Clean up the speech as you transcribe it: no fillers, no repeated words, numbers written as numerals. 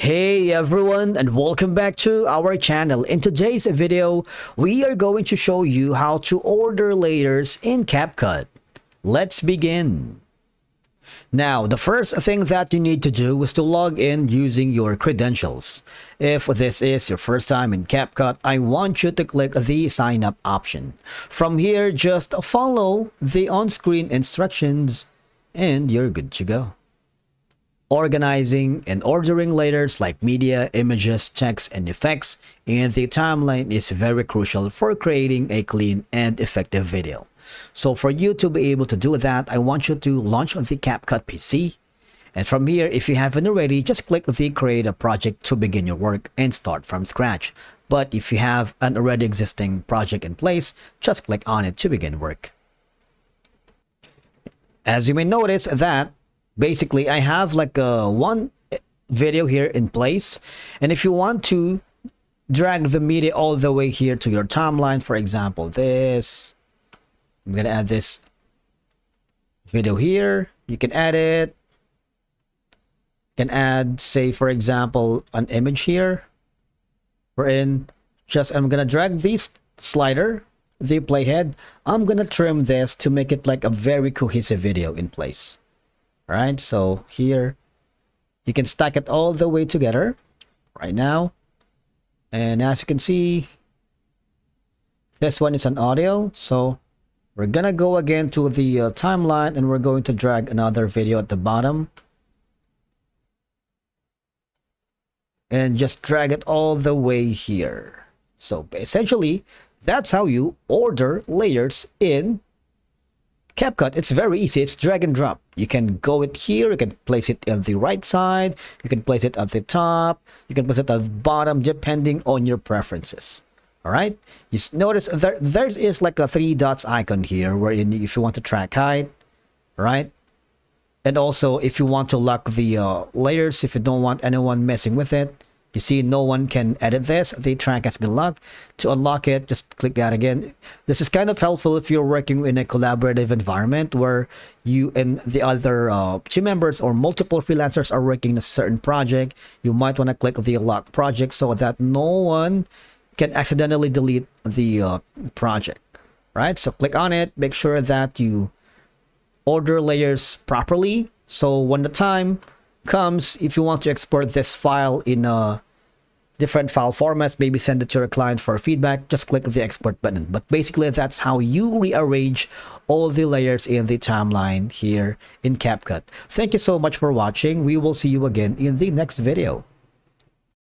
Hey everyone, and welcome back to our channel. In today's video, we are going to show you how to order layers in Capcut. Let's begin. Now, the first thing that you need to do is to log in using your credentials. If this is your first time in Capcut, I want you to click the sign up option. From here, just follow the on-screen instructions and you're good to go. Organizing and ordering layers like media, images, text, and effects in the timeline is very crucial for creating a clean and effective video. So for you to be able to do that, I want you to launch the Capcut PC. And from here, if you haven't already, just click the create a project to begin your work and start from scratch. But if you have an already existing project in place, just click on it to begin work. As you may notice that basically I have like one video here in place, and if you want to drag the media all the way here to your timeline, for example this, I'm gonna add this video here. You can add it, you can add, say for example, an image here. I'm gonna drag this slider, the playhead. I'm gonna trim this to make it like a very cohesive video in place. Alright, so here you can stack it all the way together right now. And as you can see, this one is an audio. So we're gonna go again to the timeline, and we're going to drag another video at the bottom. And just drag it all the way here. So essentially, that's how you order layers in Capcut. It's very easy. It's drag and drop. You can go it here, you can place it on the right side, you can place it at the top, you can place it at the bottom, depending on your preferences. All right, you notice there is like a 3 dots icon here, wherein if you want to track height, right? And also if you want to lock the layers, if you don't want anyone messing with it, you see no one can edit this. The track has been locked. To unlock it, just click that again. This is kind of helpful if you're working in a collaborative environment where you and the other team members or multiple freelancers are working in a certain project. You might want to click the lock project so that no one can accidentally delete the project. Right? So click on it. Make sure that you order layers properly. So when the time comes, if you want to export this file in different file formats, maybe send it to your client for feedback, just click the export button. But basically that's how you rearrange all the layers in the timeline here in Capcut. Thank you so much for watching. We will see you again in the next video.